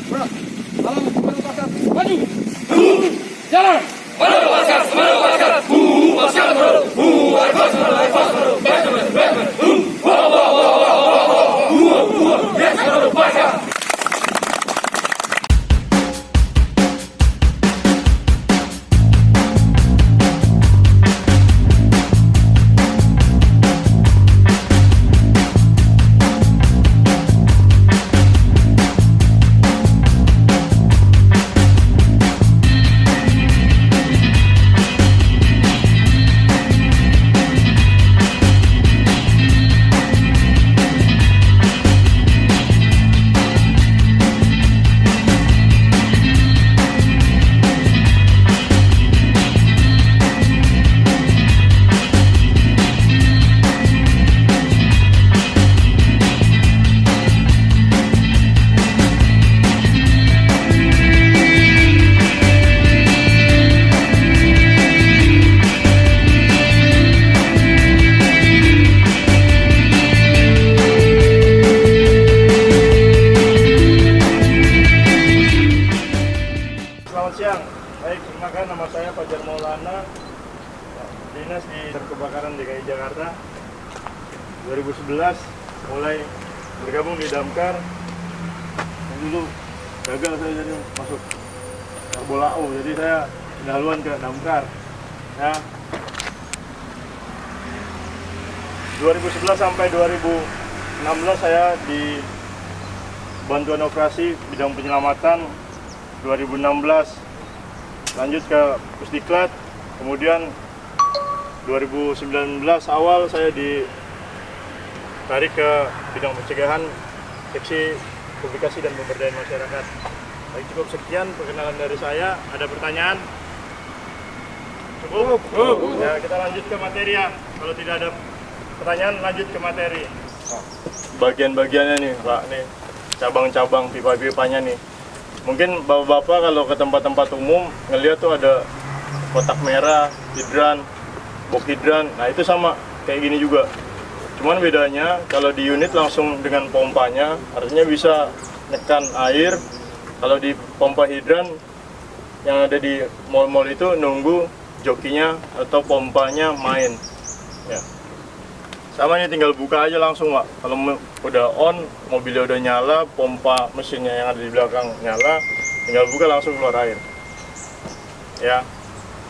Berat. Alam Komando Paskat. Maju. Jalan. Komando Paskat. Komando Paskat. Paskat baru. Advance baru. Advance baru. Yes, baru. Paskat. Selamat siang, baik, perkenalkan nama saya Fajar Maulana, dinas di Kebakaran DKI Jakarta. 2011 mulai bergabung di Damkar. Dulu gagal saya jadi masuk bola U, jadi saya pindah haluan ke Damkar. Ya. 2011 sampai 2016 saya di bantuan operasi bidang penyelamatan. 2016 lanjut ke Pusdiklat, kemudian 2019 awal saya ditarik ke bidang pencegahan seksi publikasi dan pemberdayaan masyarakat. Baik, cukup sekian perkenalan dari saya. Ada pertanyaan? Cukup? Ya, kita lanjut ke materi ya. Kalau tidak ada pertanyaan, lanjut ke materi. Bagian-bagiannya nih Pak, nih cabang-cabang pipa-pipanya nih. Mungkin bapak-bapak kalau ke tempat-tempat umum ngeliat tuh ada kotak merah, hidran, box hidran. Nah itu sama kayak gini juga. Cuman bedanya kalau di unit langsung dengan pompanya, artinya bisa nekan air. Kalau di pompa hidran yang ada di mall-mall itu nunggu jokinya atau pompanya main. Ya. Sama ini tinggal buka aja langsung Pak. Kalau udah on, mobilnya udah nyala, pompa mesinnya yang ada di belakang nyala, tinggal buka langsung keluar air. Ya,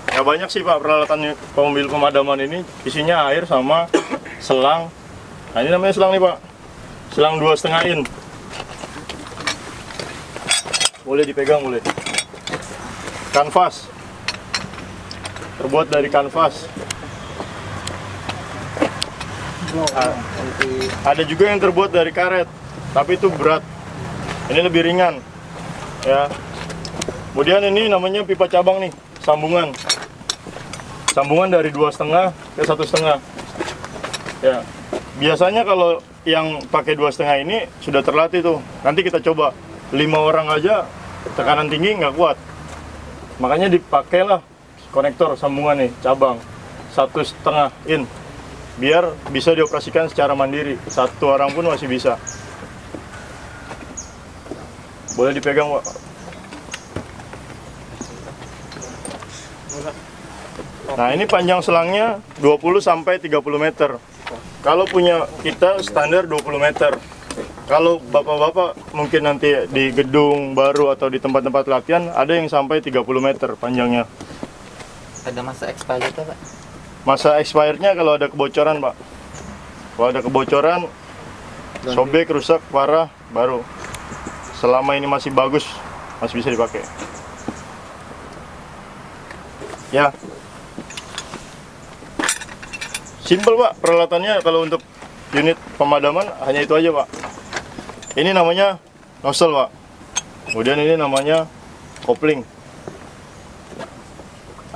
nggak banyak sih Pak peralatan mobil pemadaman ini. Isinya air sama selang. Nah ini namanya selang nih Pak. Selang 2,5 in. Boleh dipegang boleh. Kanvas. Terbuat dari kanvas. Ada juga yang terbuat dari karet, tapi itu berat. Ini lebih ringan, ya. Kemudian ini namanya pipa cabang nih, sambungan. Sambungan dari 2,5 ke 1,5. Ya. Biasanya kalau yang pakai 2,5 ini sudah terlatih tuh. Nanti kita coba 5 orang aja tekanan tinggi nggak kuat. Makanya dipakailah konektor sambungan nih, cabang 1,5 in. Biar bisa dioperasikan secara mandiri. Satu orang pun masih bisa. Boleh dipegang, Pak. Nah, ini panjang selangnya 20 sampai 30 meter. Kalau punya kita standar 20 meter. Kalau bapak-bapak mungkin nanti di gedung baru atau di tempat-tempat latihan ada yang sampai 30 meter panjangnya. Ada masa expired Pak? Masa expirednya kalau ada kebocoran Pak. Kalau ada kebocoran, sobek, rusak, parah, baru. Selama ini masih bagus, masih bisa dipakai. Ya. Simpel Pak, peralatannya kalau untuk unit pemadaman hanya itu aja Pak. Ini namanya nozzle Pak. Kemudian ini namanya kopling.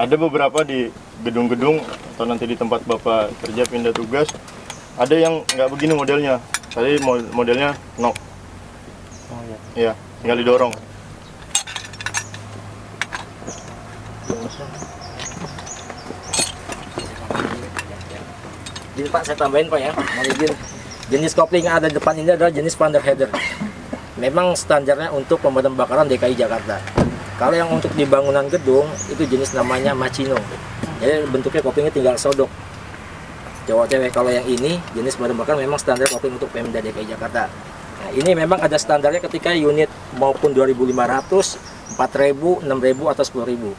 Ada beberapa di gedung-gedung atau nanti di tempat Bapak kerja pindah tugas, ada yang nggak begini modelnya. Tadi modelnya knock. Oh iya. Ya, tinggal didorong. Jadi Pak, saya tambahin Pak ya, mau izin. Jenis kopling yang ada di depan ini adalah jenis pander header. memang standarnya untuk pemadam kebakaran DKI Jakarta. Kalau yang untuk di bangunan gedung itu jenis namanya Machino. Jadi bentuknya kopingnya tinggal sodok. Cowok cewek. Kalau yang ini jenis pemadam kebakaran memang standar koping untuk Pemda DKI Jakarta. Nah, ini memang ada standarnya ketika unit maupun 2.500, 4.000, 6.000 atau 10.000.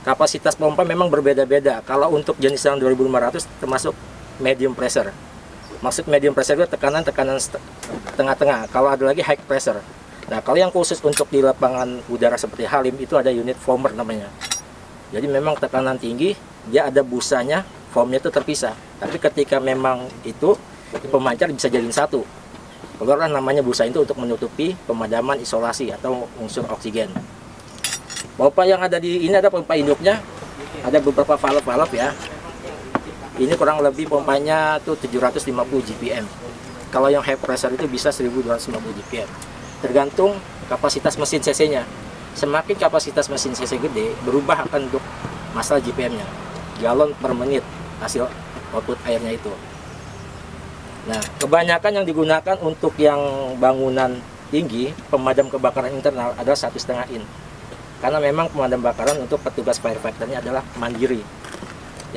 Kapasitas pompa memang berbeda-beda. Kalau untuk jenis yang 2.500 termasuk medium pressure. Maksud medium pressure itu tekanan tengah-tengah. Kalau ada lagi high pressure. Nah, kalau yang khusus untuk di lapangan udara seperti Halim itu ada unit foamer namanya. Jadi memang tekanan tinggi, dia ada busanya, foamnya itu terpisah. Tapi ketika memang itu pemancar bisa jadiin satu. Keluarlah namanya busa itu untuk menutupi pemadaman isolasi atau unsur oksigen. Pompa yang ada di ini ada pompa induknya, ada beberapa valve ya. Ini kurang lebih pompanya tuh 750 GPM. Kalau yang high pressure itu bisa 1250 GPM. Tergantung kapasitas mesin cc-nya. Semakin kapasitas mesin cc gede, berubah akan untuk masalah GPM-nya. Galon per menit hasil output airnya itu. Nah, kebanyakan yang digunakan untuk yang bangunan tinggi, pemadam kebakaran internal adalah 1,5 in. Karena memang pemadam kebakaran untuk petugas firefighter-nya adalah mandiri.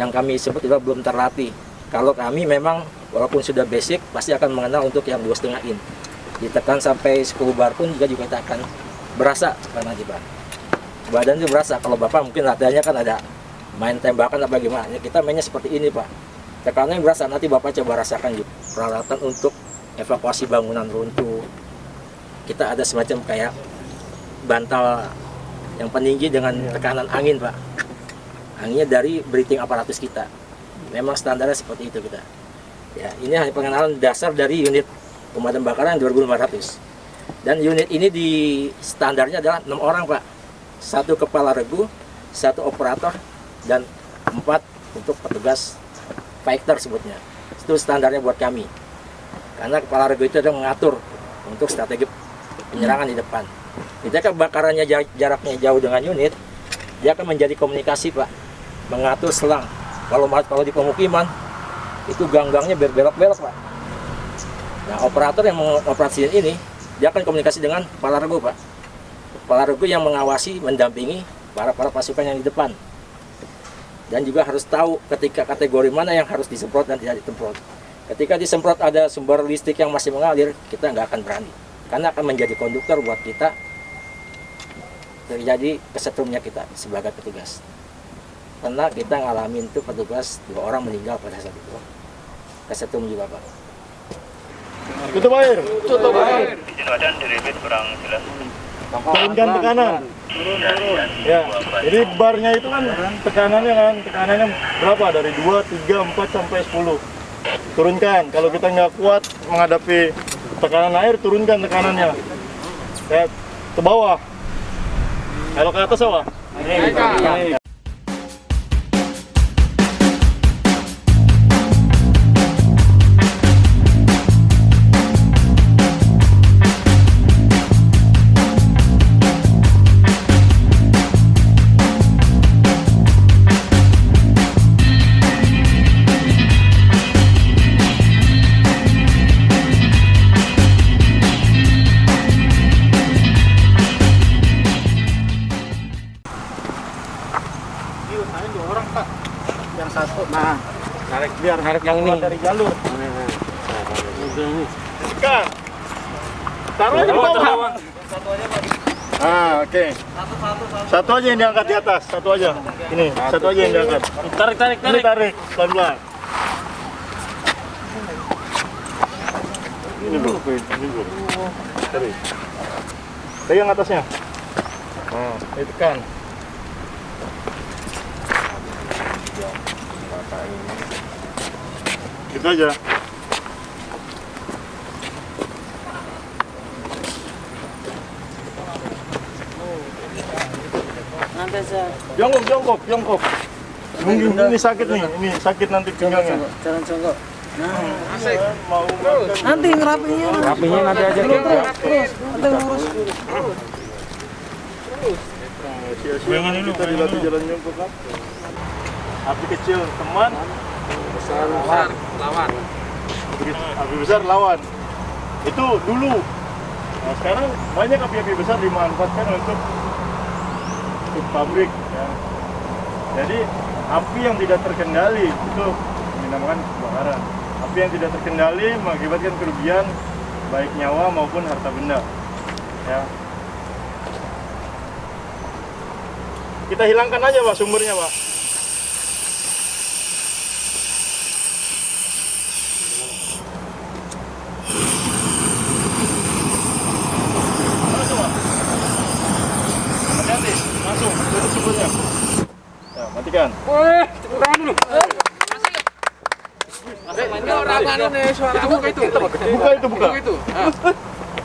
Yang kami sebut juga belum terlatih. Kalau kami memang walaupun sudah basic pasti akan mengenal untuk yang 2,5 in. Ditekan sampai 10 bar pun juga kita akan berasa karena nanti Pak. Badan itu berasa. Kalau Bapak mungkin latihannya kan ada main tembakan apa gimana. Kita mainnya seperti ini Pak. Tekanannya berasa, nanti Bapak coba rasakan juga. Peralatan untuk evakuasi bangunan runtuh. Kita ada semacam kayak bantal yang peninggi dengan tekanan angin Pak. Anginnya dari breathing aparatus kita. Memang standarnya seperti itu kita. Ya, ini hanya pengenalan dasar dari unit pemadam kebakaran 2.500. Dan unit ini di standarnya adalah 6 orang Pak. 1 kepala regu, 1 operator, dan 4 untuk petugas fighter sebutnya. Itu standarnya buat kami. Karena kepala regu itu ada mengatur untuk strategi penyerangan di depan. Jika kebakarannya jaraknya jauh dengan unit, dia akan menjadi komunikasi Pak. Mengatur selang. Kalau di pemukiman itu gang-gangnya berbelok-belok Pak. Nah, operator yang mengoperasikan ini dia akan komunikasi dengan kepala regu Pak. Kepala regu yang mengawasi, mendampingi para pasukan yang di depan. Dan juga harus tahu ketika kategori mana yang harus disemprot dan tidak disemprot. Ketika disemprot ada sumber listrik yang masih mengalir, kita nggak akan berani. Karena akan menjadi konduktor buat kita terjadi kesetrumnya kita sebagai petugas. Karena kita ngalamin itu petugas 2 orang meninggal pada saat itu. Kesetrum juga Pak. Tutup air. Tutup air. Izin badan diribet kurang jelas. Turunkan tekanan. Ya, jadi barnya itu kan tekanannya berapa? Dari 2, 3, 4 sampai 10. Turunkan. Kalau kita nggak kuat menghadapi tekanan air, turunkan tekanannya. Ya, ke bawah. Kalau ke atas apa? Naik. Yang satu, narik yang ini dari jalur. Tekan. Taruh aja di bawah. Oke. Satu aja yang diangkat di atas, satu aja. Ini, satu aja yang diangkat. Tarik. Ini tarik, pelan-pelan. Ini bro, tarik. Pegang atasnya. Tekan. Gitu aja. Jongkok. Ini sakit nih, ini sakit nanti pinggangnya. Jalan jongkok. Mau Nanti ngerapinya. Rapinya nanti aja Terus. Nanti ngurus. sia-sia kita dilatih jalan jongkok kan. Api kecil teman, besar lawan. Api besar lawan. Itu dulu Nah, sekarang banyak api-api besar dimanfaatkan untuk pabrik ya. Jadi api yang tidak terkendali itu dinamakan kebakaran. Api yang tidak terkendali mengakibatkan kerugian baik nyawa maupun harta benda ya. Kita hilangkan aja Pak sumbernya Pak. Hati-hati, langsung tutup sumbernya. Ya, matikan. Woi, tepuk tangan dulu. Ini orang anu nih suara buka itu. Buka itu.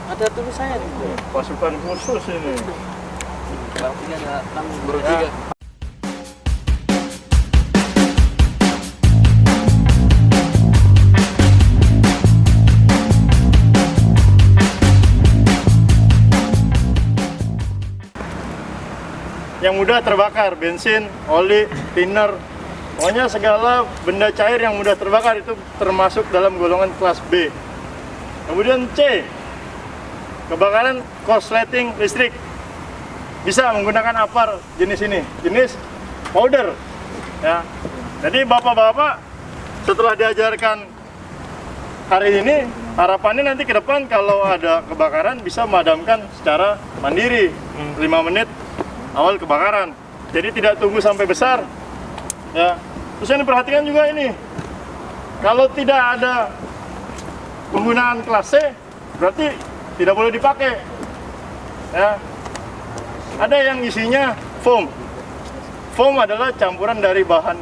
Ada tulisannya nih. Pasukan khusus ini. Berarti ada 6 Ya. Yang mudah terbakar, bensin, oli, thinner, pokoknya segala benda cair yang mudah terbakar itu termasuk dalam golongan kelas B. Kemudian C, kebakaran korsleting listrik. Bisa menggunakan apar jenis ini, jenis powder. Ya. Jadi bapak-bapak setelah diajarkan hari ini, harapannya nanti ke depan kalau ada kebakaran bisa memadamkan secara mandiri 5 menit awal kebakaran. Jadi tidak tunggu sampai besar. Ya. Terus yang diperhatikan juga ini, kalau tidak ada penggunaan kelas C, berarti tidak boleh dipakai. Ya. Ada yang isinya foam. Foam adalah campuran dari bahan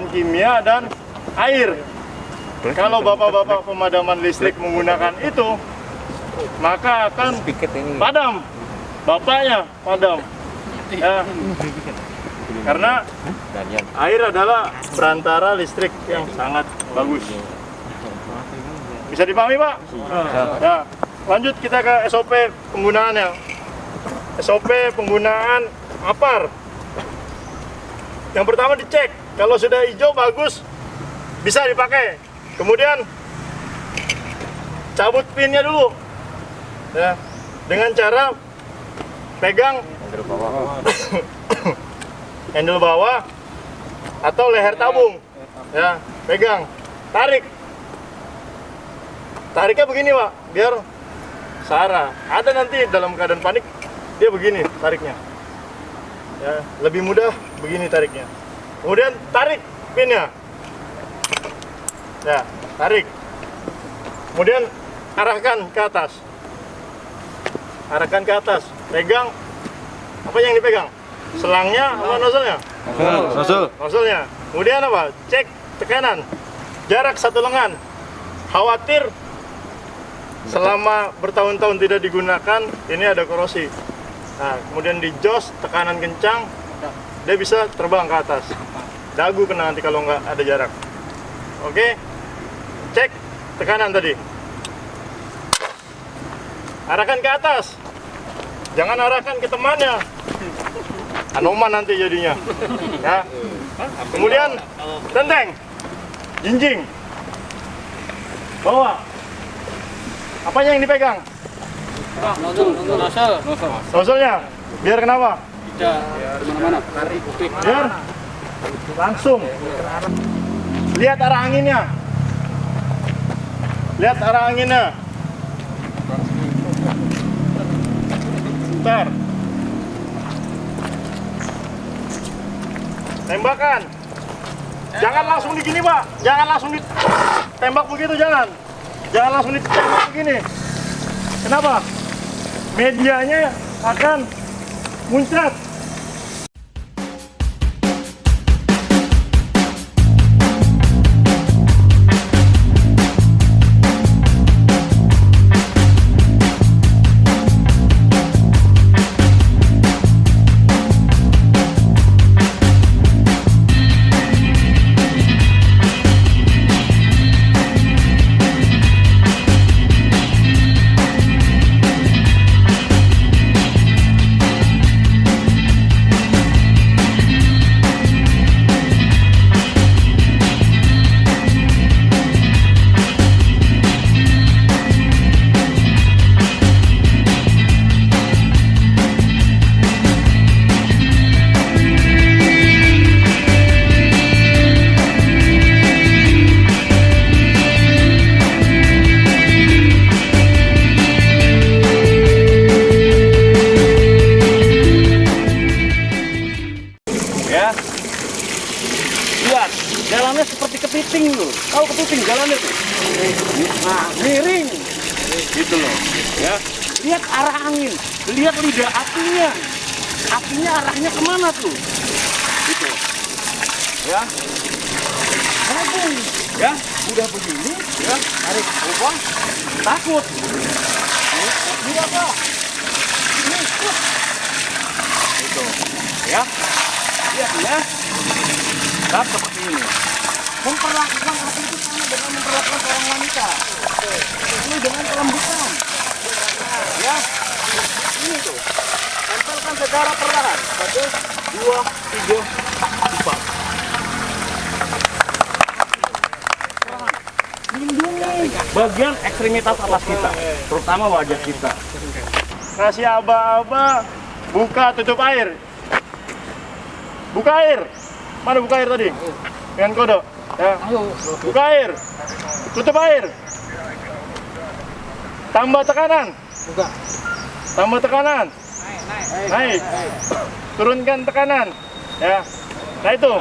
kimia dan air. Kalau bapak-bapak pemadaman listrik menggunakan itu, maka akan padam. Bapaknya padam. Ya. Karena air adalah perantara listrik yang sangat bagus. Bisa dipahami Pak? Ya. Lanjut kita ke SOP penggunaannya. SOP penggunaan apar. Yang pertama dicek, kalau sudah hijau bagus bisa dipakai. Kemudian cabut pinnya dulu. Ya. Dengan cara pegang handle bawah atau leher tabung. Ya, pegang, tarik. Tariknya begini Pak, biar searah. Ada nanti dalam keadaan panik dia begini tariknya. Ya, lebih mudah begini tariknya. Kemudian tarik pinnya. Ya, tarik. Kemudian arahkan ke atas. Arahkan ke atas. Pegang. Apa yang dipegang? Selangnya apa nozzle-nya? Nozzle-nya. Kemudian apa? Cek tekanan. Jarak 1 lengan. Khawatir selama bertahun-tahun tidak digunakan, ini ada korosi. Nah, kemudian di jos, tekanan kencang, dia bisa terbang ke atas. Dagu kena nanti kalau nggak ada jarak. Oke, cek tekanan tadi. Arahkan ke atas. Jangan arahkan ke temannya. Anoman nanti jadinya. Ya. Kemudian tenteng, jinjing, bawa. Apanya yang dipegang? Nozzle-nya. Biar kenapa? Biar langsung. Lihat arah anginnya. Lihat arah anginnya. Bentar. Tembakan. Jangan langsung di gini, Pak. Jangan langsung ditembak begitu, jangan. Jangan langsung ditembak begini. Kenapa? Medianya akan muncrat. Penting jalannya tuh. Nah, miring. Gitu loh. Ya. Lihat arah angin, lihat lidah apinya. Apinya arahnya kemana tuh? Gitu. Ya. Kalaupun ya udah begini, ya tarik apa? Takut. Ini apa? Ini ikut. Gitu. Ya. Lihat ya. Tetap seperti ini. Memperlakukan api itu sama dengan memperlakukan seorang wanita. Ini dengan kelembutan. Ya, ini tuh. Tempelkan secara perlahan. 1, 2, 3, 4. Perlahan. Lindungi bagian ekstremitas atas kita, terutama wajah kita. Kasih aba-aba, buka tutup air. Buka air. Mana buka air tadi? Dengan kodok. Ya. Buka air. Tutup air. Tambah tekanan. Buka. Tambah tekanan. Naik. Turunkan tekanan. Ya. Nah itu.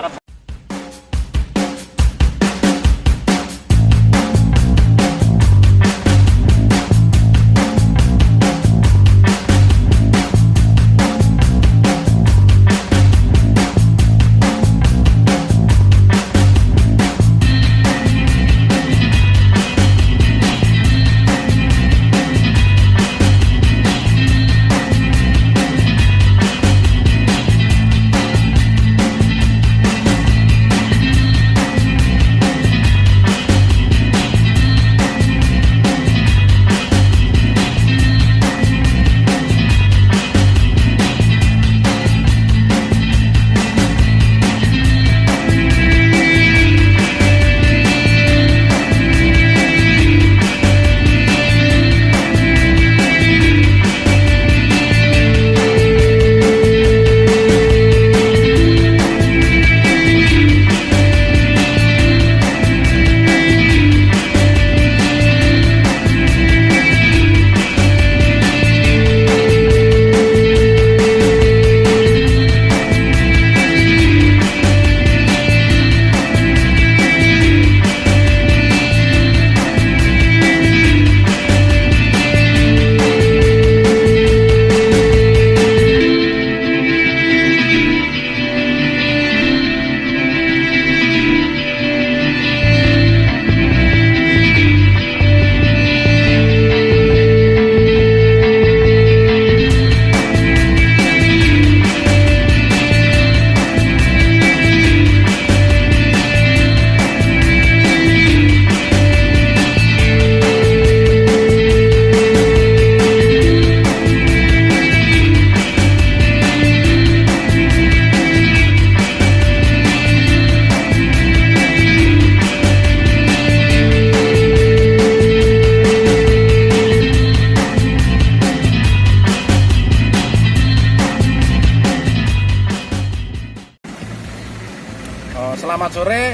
Selamat sore,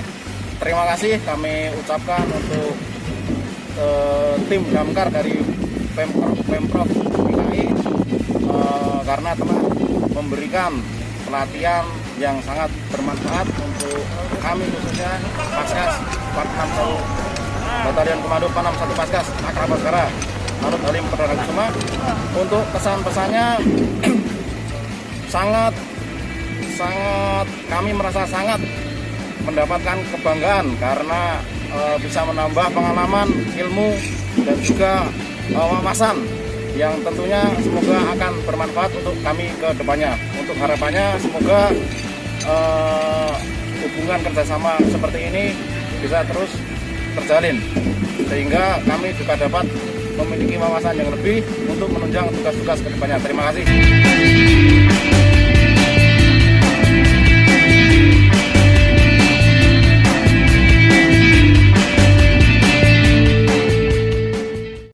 terima kasih kami ucapkan untuk tim damkar dari Pemprov DKI karena telah memberikan pelatihan yang sangat bermanfaat untuk kami khususnya Paskas 461 Batalion Komando 461 Paskas Makrabaskara Manut Halim Perdana Kusuma. Untuk pesan-pesannya sangat kami merasa sangat mendapatkan kebanggaan karena bisa menambah pengalaman, ilmu dan juga wawasan yang tentunya semoga akan bermanfaat untuk kami ke depannya. Untuk harapannya semoga hubungan kerjasama seperti ini bisa terus terjalin sehingga kami juga dapat memiliki wawasan yang lebih untuk menunjang tugas-tugas ke depannya. Terima kasih.